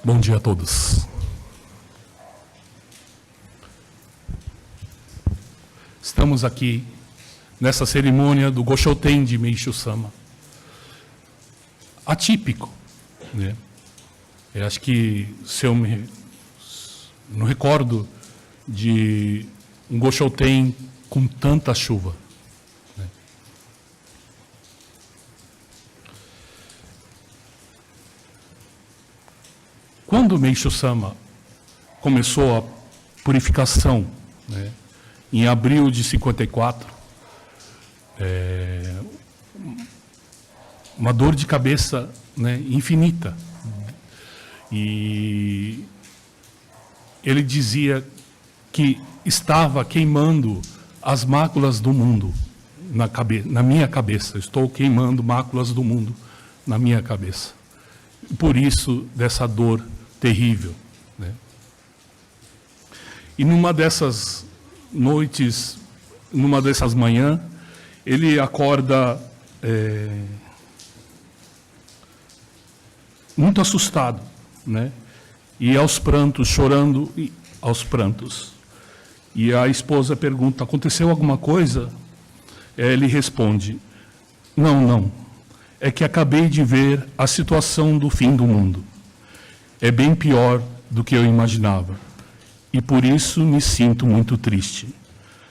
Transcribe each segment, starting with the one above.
Bom dia a todos. Estamos aqui nessa cerimônia do Goshoten de Meishu Sama. Atípico, né? Eu acho que não recordo de um Goshoten com tanta chuva, né? Quando Meishu Sama começou a purificação, né, em abril de 54, uma dor de cabeça, né, infinita. E ele dizia que estava queimando as máculas do mundo na minha cabeça. Estou queimando máculas do mundo na minha cabeça. Por isso, dessa dor terrível, né? E numa dessas noites, numa dessas manhãs, ele acorda muito assustado, né? E aos prantos, chorando e aos prantos. E a esposa pergunta: aconteceu alguma coisa? Ele responde: não, é que acabei de ver a situação do fim do mundo. É bem pior do que eu imaginava. E por isso me sinto muito triste.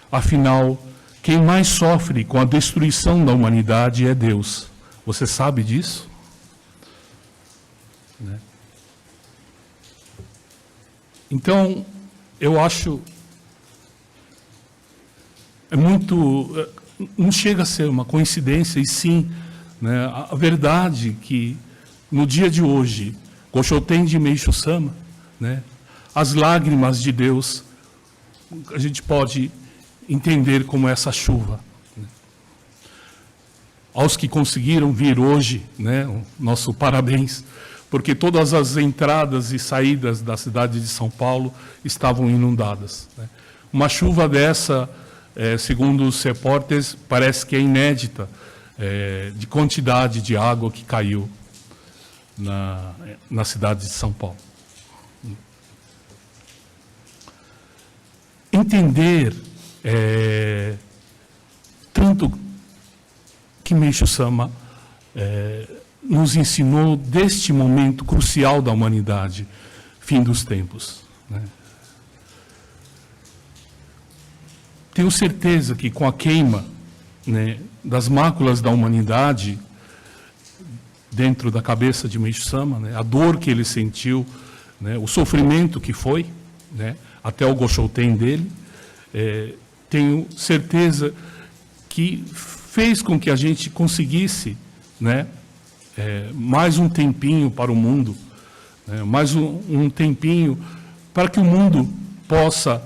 Afinal, quem mais sofre com a destruição da humanidade é Deus. Você sabe disso? Né? Então, eu acho não chega a ser uma coincidência, e sim, né, a verdade que no dia de hoje, Goshoten de Meishu Sama, né, as lágrimas de Deus, a gente pode entender como essa chuva. Né? Aos que conseguiram vir hoje, né, o nosso parabéns, porque todas as entradas e saídas da cidade de São Paulo estavam inundadas. Né? Uma chuva dessa, segundo os repórteres, parece que é inédita, de quantidade de água que caiu na cidade de São Paulo. Entender tanto que Meishu Sama nos ensinou deste momento crucial da humanidade, fim dos tempos, né? Tenho certeza que com a queima, né, das máculas da humanidade dentro da cabeça de Meishu Sama, né, a dor que ele sentiu, né, o sofrimento que foi, né, até o Goshoten dele, tenho certeza que fez com que a gente conseguisse, né, mais um tempinho para o mundo, né, mais um tempinho para que o mundo possa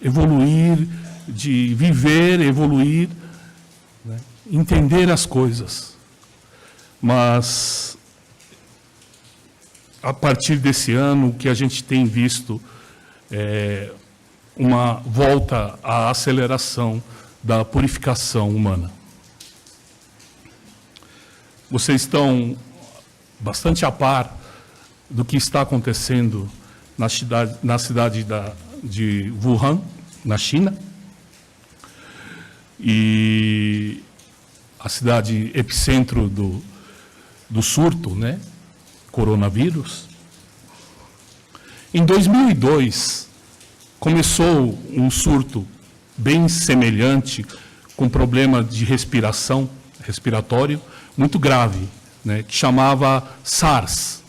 evoluir, de viver, evoluir, né, entender as coisas. Mas, a partir desse ano, o que a gente tem visto é uma volta à aceleração da purificação humana. Vocês estão bastante a par do que está acontecendo na cidade de Wuhan, na China, e a cidade epicentro do surto, né, coronavírus. Em 2002, começou um surto bem semelhante, com problema de respiratório, muito grave, né, que chamava SARS.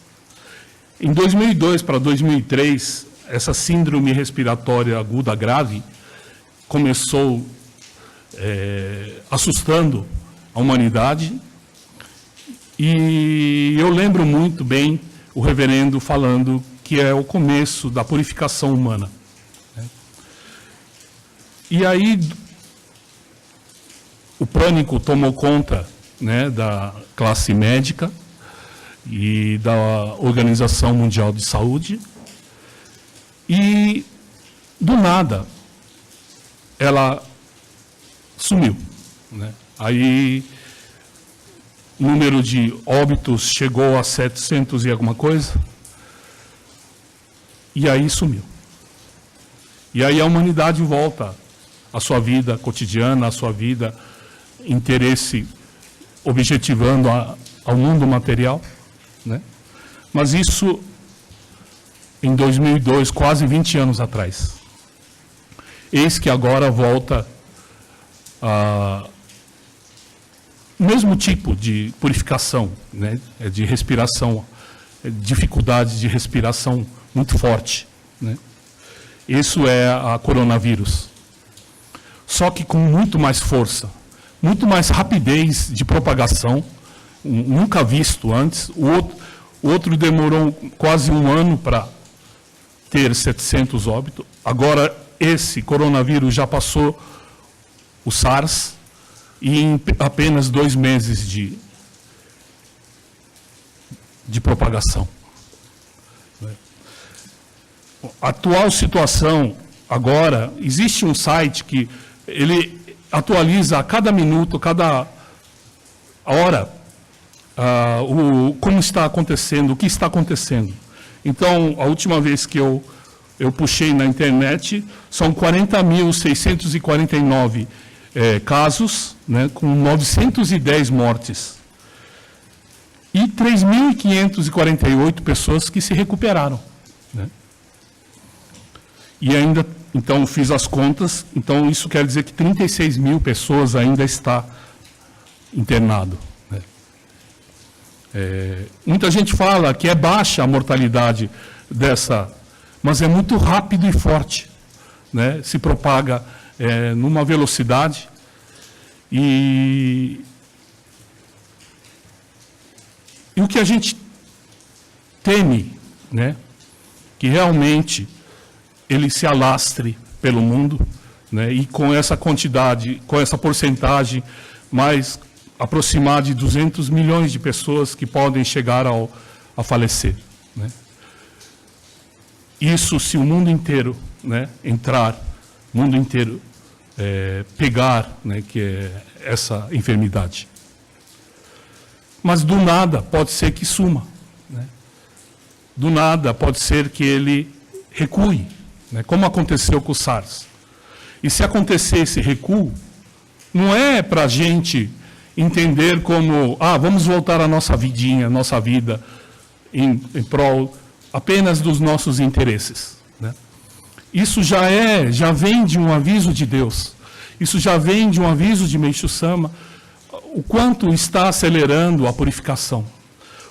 Em 2002 para 2003, essa síndrome respiratória aguda grave começou assustando a humanidade. E eu lembro muito bem o reverendo falando que é o começo da purificação humana. E aí o pânico tomou conta, né, da classe médica e da Organização Mundial de Saúde, e do nada ela sumiu, né? Aí o número de óbitos chegou a 700 e alguma coisa, e aí sumiu. E aí a humanidade volta à sua vida cotidiana, à sua vida, interesse, objetivando ao mundo material, né? Mas isso em 2002, quase 20 anos atrás. Eis que agora volta a mesmo tipo de purificação, né, de respiração, dificuldade de respiração muito forte, né? Isso é a coronavírus. Só que com muito mais força, muito mais rapidez de propagação, nunca visto antes. O outro demorou quase um ano para ter 700 óbitos. Agora, esse coronavírus já passou o SARS, e em apenas 2 meses de propagação. A atual situação, agora, existe um site que ele atualiza a cada minuto, cada hora, como está acontecendo, o que está acontecendo. Então, a última vez que eu puxei na internet, são 40.649 casos, né, com 910 mortes. E 3.548 pessoas que se recuperaram, né? E ainda, então, fiz as contas, então isso quer dizer que 36 mil pessoas ainda está internado, né? Muita gente fala que é baixa a mortalidade mas é muito rápido e forte, né? Se propaga numa velocidade e o que a gente teme, né, que realmente ele se alastre pelo mundo, né, e com essa quantidade, com essa porcentagem, mais aproximada de 200 milhões de pessoas que podem chegar a falecer, né? Isso se o mundo inteiro, né, mundo inteiro pegar, né, que é essa enfermidade. Mas do nada pode ser que suma, né? Do nada pode ser que ele recue, né, como aconteceu com o SARS. E se acontecer esse recuo, não é para a gente entender como, vamos voltar à nossa vidinha, à nossa vida, em prol apenas dos nossos interesses, né? Isso já vem de um aviso de Deus. Isso já vem de um aviso de Meishu Sama, o quanto está acelerando a purificação.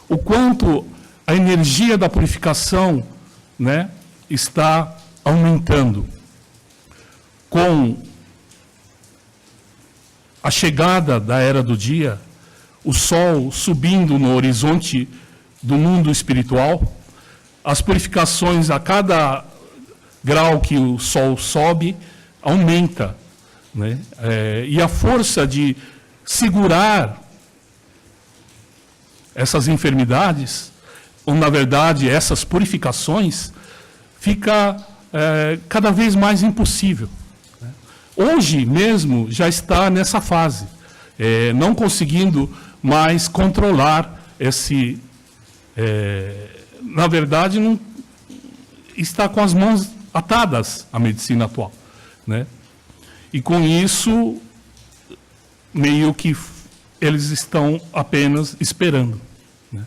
O quanto a energia da purificação, né, está aumentando. Com a chegada da era do dia, o sol subindo no horizonte do mundo espiritual, as purificações a cada grau que o sol sobe, aumenta, né? E a força de segurar essas enfermidades, ou na verdade essas purificações, fica cada vez mais impossível, né? Hoje mesmo já está nessa fase, não conseguindo mais controlar esse... na verdade, não está com as mãos atadas à medicina atual, né? E com isso, meio que eles estão apenas esperando, né?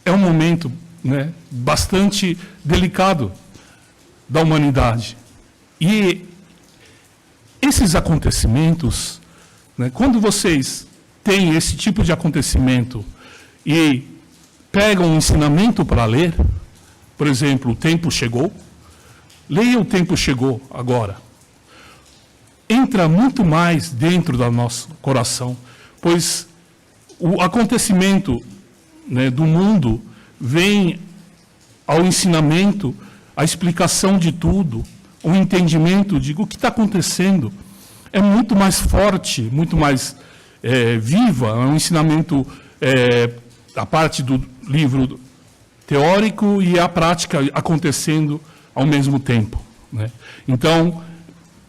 É um momento, né, bastante delicado da humanidade. E esses acontecimentos, né, quando vocês têm esse tipo de acontecimento e pegam um ensinamento para ler, por exemplo, o tempo chegou, leia o tempo chegou agora. Entra muito mais dentro do nosso coração, pois o acontecimento, né, do mundo vem ao ensinamento, a explicação de tudo, o entendimento de o que está acontecendo. É muito mais forte, muito mais viva, é um ensinamento, a parte do livro teórico e a prática acontecendo ao mesmo tempo, né? Então,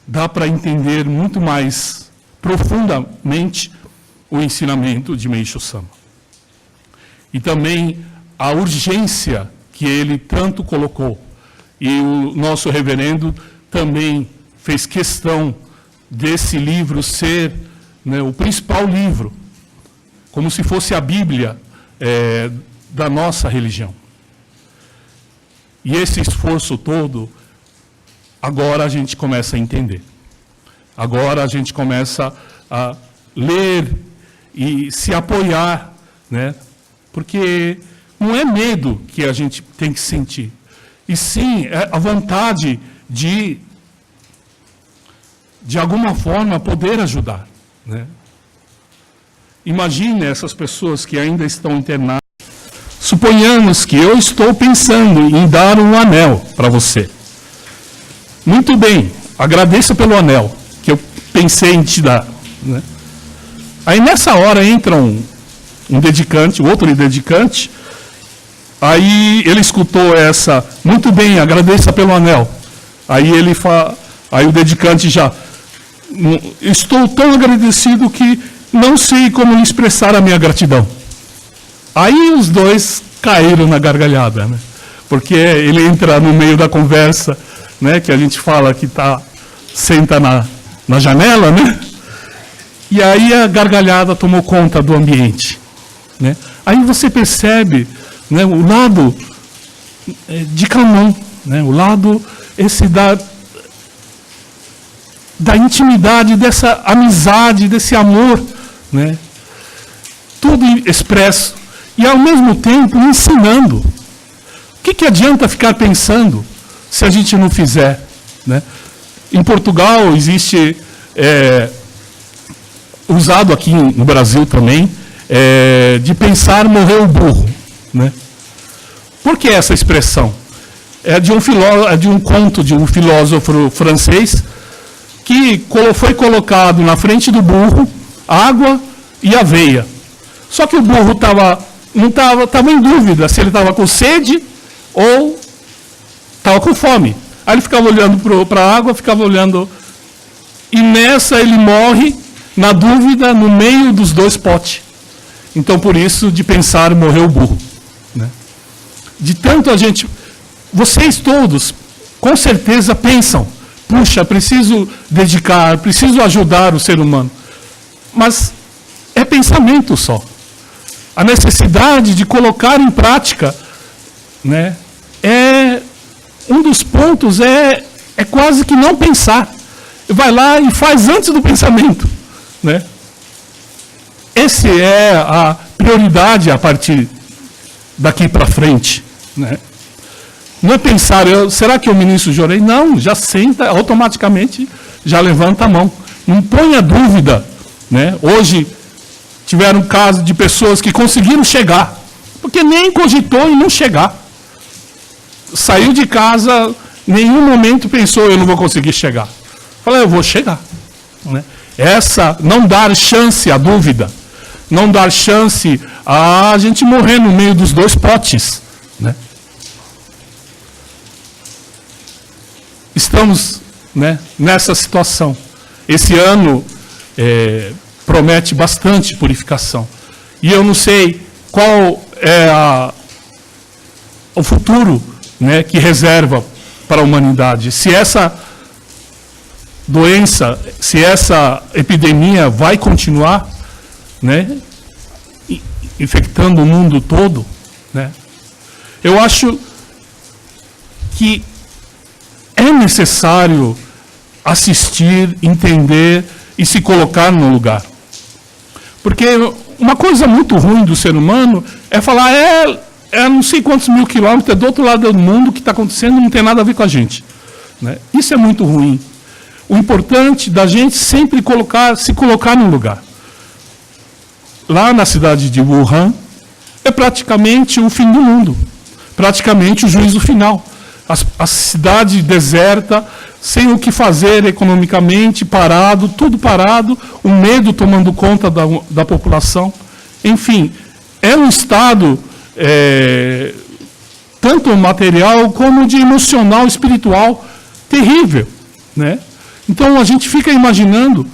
dá para entender muito mais profundamente o ensinamento de Meishu Sama. E também a urgência que ele tanto colocou. E o nosso reverendo também fez questão desse livro ser, né, o principal livro, como se fosse a Bíblia da nossa religião. E esse esforço todo, agora a gente começa a entender. Agora a gente começa a ler e se apoiar, né? Porque não é medo que a gente tem que sentir, e sim é a vontade de alguma forma, poder ajudar, né? Imagine essas pessoas que ainda estão internadas. Suponhamos que eu estou pensando em dar um anel para você. Muito bem, agradeça pelo anel que eu pensei em te dar, né? Aí nessa hora entra um dedicante, outro dedicante, aí ele escutou essa, muito bem, agradeça pelo anel. Aí aí o dedicante já, estou tão agradecido que não sei como expressar a minha gratidão. Aí os dois caíram na gargalhada, né? Porque ele entra no meio da conversa, né, que a gente fala que senta na janela, né? E aí a gargalhada tomou conta do ambiente, né? Aí você percebe, né, o lado de Kannon, né, o lado esse da intimidade, dessa amizade, desse amor, né? Tudo expresso e ao mesmo tempo ensinando. O que adianta ficar pensando se a gente não fizer, né? Em Portugal existe usado aqui no Brasil também, de pensar morreu o burro, né? Por que essa expressão? É de um conto de um filósofo francês que foi colocado na frente do burro água e aveia. Só que o burro estava em dúvida se ele estava com sede ou estava com fome. Aí ele ficava olhando para a água, ficava olhando, e nessa ele morre, na dúvida, no meio dos dois potes. Então, por isso, de pensar, morreu o burro, né? De tanto a gente... Vocês todos, com certeza, pensam, puxa, preciso dedicar, preciso ajudar o ser humano. Mas é pensamento só. A necessidade de colocar em prática, né, um dos pontos é quase que não pensar. Vai lá e faz antes do pensamento, né? Essa é a prioridade a partir daqui para frente, né? Não é pensar, será que eu ministro Jorei? Não, já senta, automaticamente já levanta a mão. Não ponha dúvida, né? Hoje tiveram casos de pessoas que conseguiram chegar, porque nem cogitou em não chegar. Saiu de casa, nenhum momento pensou, eu não vou conseguir chegar. Falei, eu vou chegar, né? Não dar chance à dúvida, não dar chance a gente morrer no meio dos dois potes, né? Estamos, né, nessa situação. Esse ano promete bastante purificação. E eu não sei qual é o futuro, né, que reserva para a humanidade. Se essa doença, se essa epidemia vai continuar, né, infectando o mundo todo, né? Eu acho que é necessário assistir, entender e se colocar no lugar. Porque uma coisa muito ruim do ser humano é falar, não sei quantos mil quilômetros, é do outro lado do mundo que está acontecendo, não tem nada a ver com a gente, né? Isso é muito ruim. O importante da gente sempre se colocar no lugar. Lá na cidade de Wuhan, é praticamente o fim do mundo, praticamente o juízo final. A cidade deserta, sem o que fazer economicamente, parado, tudo parado, o medo tomando conta da população. Enfim, é um estado tanto material como de emocional, espiritual, terrível, né? Então a gente fica imaginando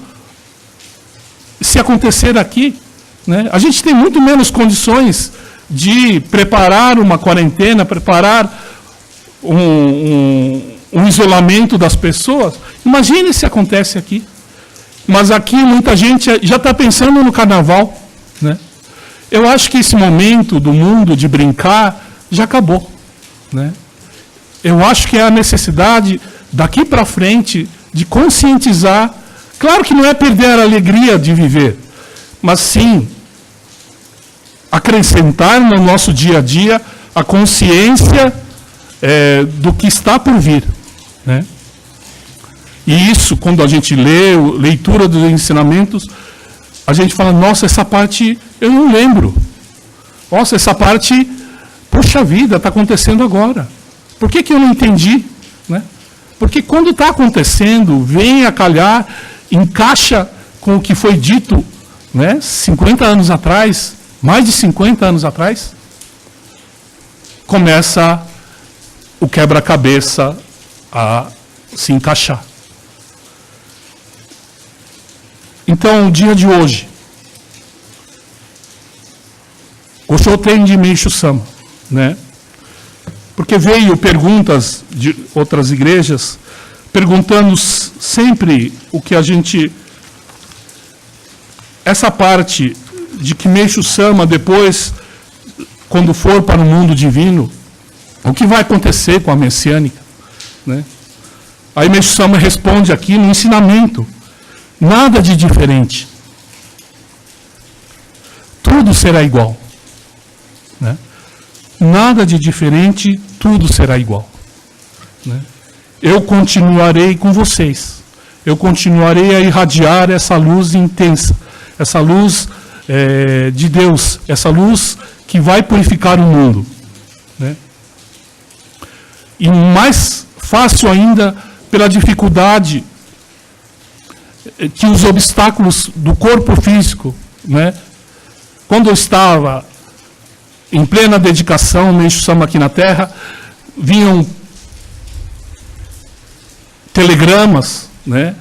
se acontecer aqui, né? A gente tem muito menos condições de preparar uma quarentena, preparar um isolamento das pessoas. Imagine se acontece aqui. Mas aqui muita gente já está pensando no carnaval, né? Eu acho que esse momento do mundo de brincar já acabou, né? Eu acho que é a necessidade, daqui para frente, de conscientizar. Claro que não é perder a alegria de viver, mas sim acrescentar no nosso dia a dia a consciência do que está por vir, né? E isso, quando a gente lê, leitura dos ensinamentos, a gente fala, nossa, essa parte eu não lembro. Nossa, essa parte, poxa vida, está acontecendo agora. Por que eu não entendi? Né? Porque quando está acontecendo, vem a calhar, encaixa com o que foi dito, né, 50 anos atrás, mais de 50 anos atrás, começa o quebra-cabeça a se encaixar. Então, o dia de hoje, o show tem de Meishu Sama, né? Porque veio perguntas de outras igrejas, perguntando sempre o que a gente... Essa parte de que Meishu Sama, depois, quando for para o mundo divino, o que vai acontecer com a messiânica, né? Aí Meishu Sama responde aqui no ensinamento, nada de diferente. Tudo será igual, né? Nada de diferente, tudo será igual, né? Eu continuarei com vocês. Eu continuarei a irradiar essa luz intensa, essa luz de Deus, essa luz que vai purificar o mundo, né? E mais fácil ainda, pela dificuldade que os obstáculos do corpo físico, né? Quando eu estava em plena dedicação, Meishu Sama aqui na Terra, vinham telegramas, né?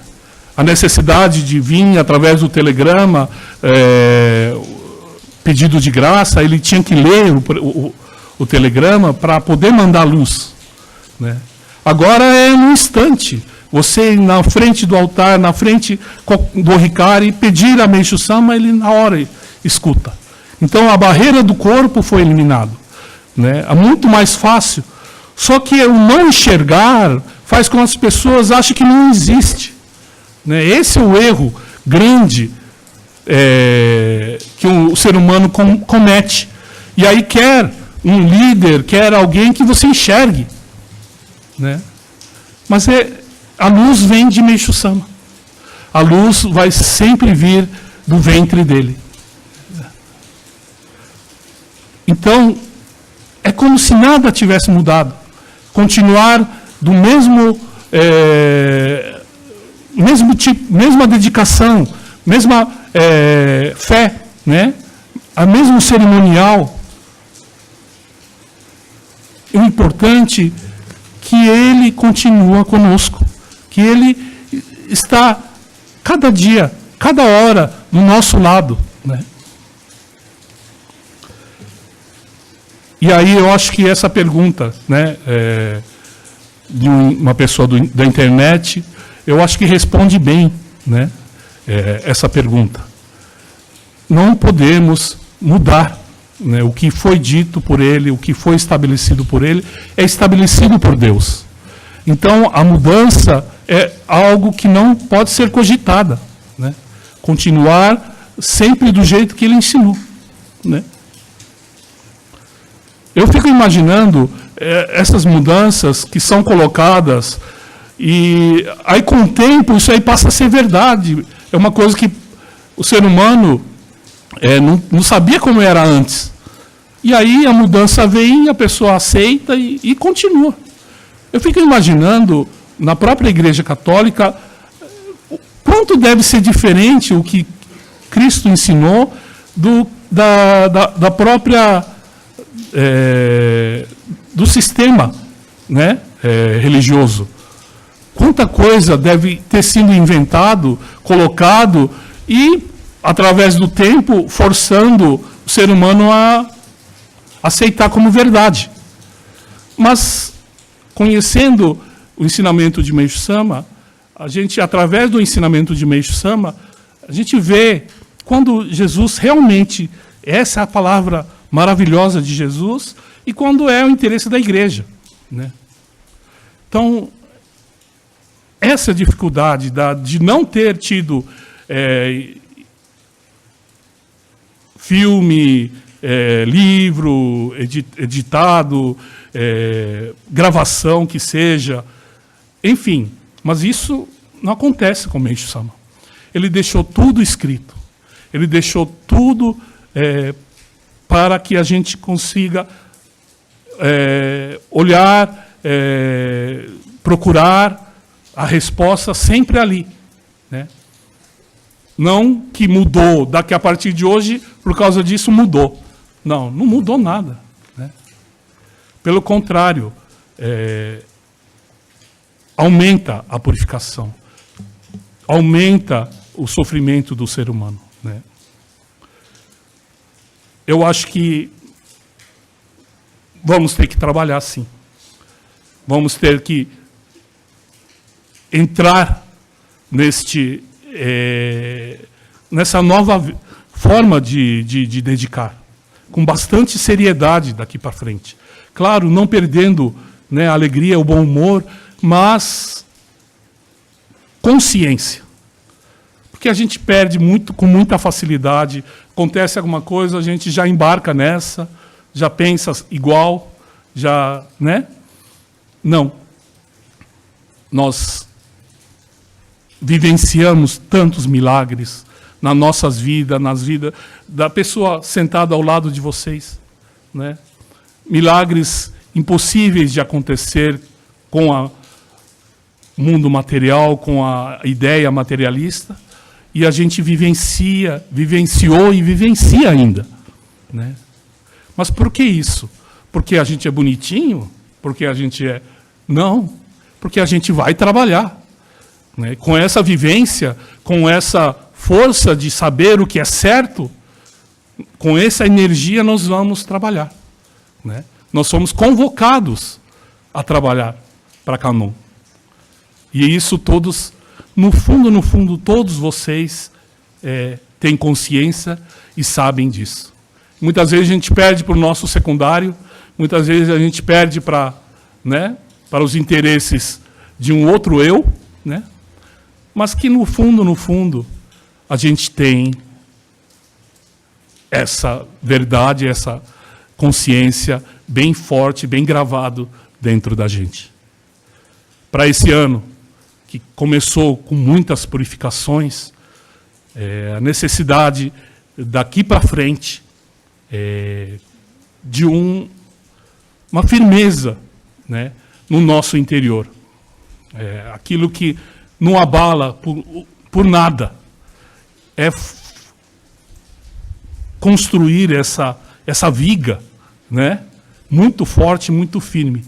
A necessidade de vir através do telegrama, pedido de graça, ele tinha que ler o telegrama para poder mandar luz, né? Agora é no instante. Você na frente do altar, na frente do Hikari, pedir a Meishu Sama, ele na hora escuta. Então a barreira do corpo foi eliminada, né? É muito mais fácil. Só que o não enxergar faz com que as pessoas achem que não existe, né? Esse é o erro grande que o ser humano comete. E aí quer um líder, quer alguém que você enxergue, né? Mas a luz vem de Meishu Sama. A luz vai sempre vir do ventre dele. Então, é como se nada tivesse mudado. Continuar do mesmo tipo, mesma dedicação, mesma fé, né? A mesmo cerimonial. O importante é que ele continua conosco, que ele está cada dia, cada hora do nosso lado, né? E aí eu acho que essa pergunta, né, de uma pessoa da internet, eu acho que responde bem, né, essa pergunta. Não podemos mudar, né, o que foi dito por ele, o que foi estabelecido por ele, é estabelecido por Deus. Então, a mudança é algo que não pode ser cogitada, né? Continuar sempre do jeito que ele ensinou, né? Eu fico imaginando essas mudanças que são colocadas e aí com o tempo isso aí passa a ser verdade. É uma coisa que o ser humano não sabia como era antes. E aí a mudança vem, a pessoa aceita e continua. Eu fico imaginando, na própria Igreja Católica, quanto deve ser diferente o que Cristo ensinou da própria... do sistema, né, religioso. Quanta coisa deve ter sido inventado, colocado, e através do tempo, forçando o ser humano a aceitar como verdade. Mas, conhecendo o ensinamento de Meishu Sama, a gente, através do ensinamento de Meishu Sama, a gente vê quando Jesus realmente, essa é a palavra maravilhosa de Jesus, e quando é o interesse da igreja, né? Então, essa dificuldade de não ter tido filme, livro, editado, gravação que seja, enfim, mas isso não acontece com Meishu Sama. Ele deixou tudo escrito, ele deixou tudo para que a gente consiga olhar, procurar a resposta sempre ali, né? Não que mudou, daqui a partir de hoje, por causa disso mudou. Não mudou nada, né? Pelo contrário, aumenta a purificação, aumenta o sofrimento do ser humano, né? Eu acho que vamos ter que trabalhar sim. Vamos ter que entrar nessa nova forma de dedicar, com bastante seriedade daqui para frente. Claro, não perdendo, né, a alegria, o bom humor, mas consciência. Porque a gente perde com muita facilidade, acontece alguma coisa, a gente já embarca nessa, já pensa igual, já, né? Não. Nós vivenciamos tantos milagres nas nossas vidas, nas vidas da pessoa sentada ao lado de vocês, né? Milagres impossíveis de acontecer com o mundo material, com a ideia materialista, e a gente vivenciou e vivencia ainda, né? Mas por que isso? Porque a gente é bonitinho? Porque a gente é... Não, porque a gente vai trabalhar, né? Com essa vivência, com essa força de saber o que é certo, com essa energia nós vamos trabalhar, né? Nós somos convocados a trabalhar para Kannon. E isso todos, no fundo, todos vocês têm consciência e sabem disso. Muitas vezes a gente perde para o nosso secundário, muitas vezes a gente perde para os interesses de um outro eu, né? Mas que no fundo, a gente tem essa verdade, essa consciência bem forte, bem gravado dentro da gente. Para esse ano, que começou com muitas purificações, a necessidade daqui para frente de uma firmeza, né, no nosso interior. Aquilo que não abala por nada. É construir essa viga, né, muito forte, muito firme,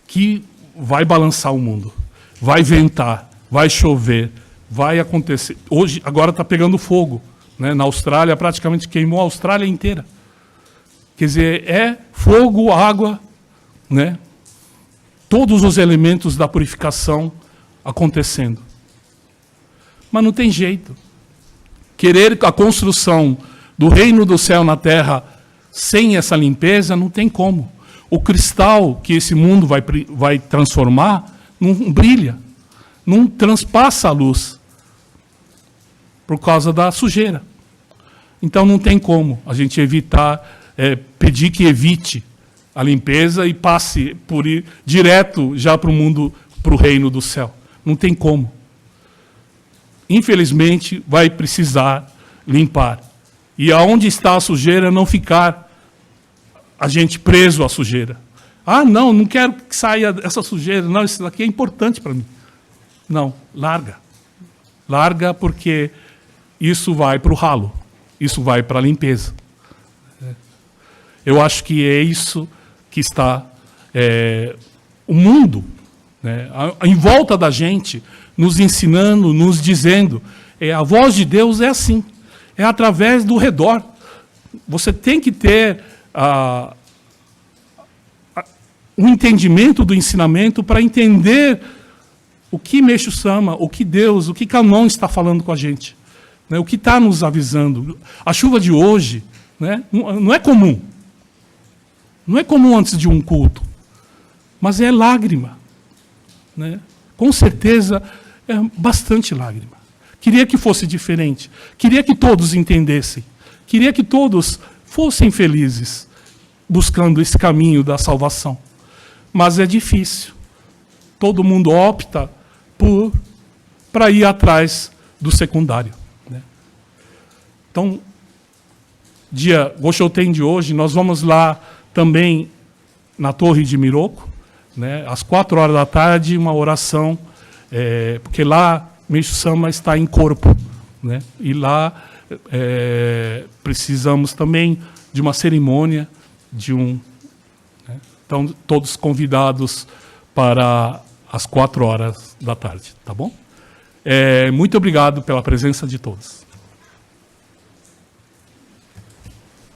que vai balançar o mundo. Vai ventar, vai chover, vai acontecer. Hoje, agora está pegando fogo, né? Na Austrália, praticamente queimou a Austrália inteira. Quer dizer, é fogo, água, né? Todos os elementos da purificação acontecendo. Mas não tem jeito. Querer a construção do reino do céu na terra sem essa limpeza, não tem como. O cristal que esse mundo vai transformar não brilha, não transpassa a luz por causa da sujeira. Então não tem como a gente evitar, pedir que evite a limpeza e passe por ir direto já para o mundo, para o reino do céu. Não tem como. Infelizmente, vai precisar limpar. E aonde está a sujeira, não ficar a gente preso à sujeira. Ah, não quero que saia essa sujeira. Não, isso daqui é importante para mim. Não, larga. Larga porque isso vai para o ralo. Isso vai para a limpeza. Eu acho que é isso que está o mundo, né, em volta da gente, nos ensinando, nos dizendo. A voz de Deus é assim. é através do redor. Você tem que ter um entendimento do ensinamento para entender o que Meixo Sama, o que Deus, o que Kanon está falando com a gente, né? O que está nos avisando. A chuva de hoje, né, não é comum. Não é comum antes de um culto, mas é lágrima, né? Com certeza é bastante lágrima. Queria que fosse diferente. Queria que todos entendessem. Queria que todos fossem felizes, buscando esse caminho da salvação. Mas é difícil. Todo mundo opta para ir atrás do secundário, né? Então, dia Goshoten de hoje, nós vamos lá também na Torre de Miroku, né, às 4h, uma oração, porque lá Meixo Sama está em corpo, né, e lá precisamos também de uma cerimônia, né, então todos convidados para as 4h, tá bom? Muito obrigado pela presença de todos.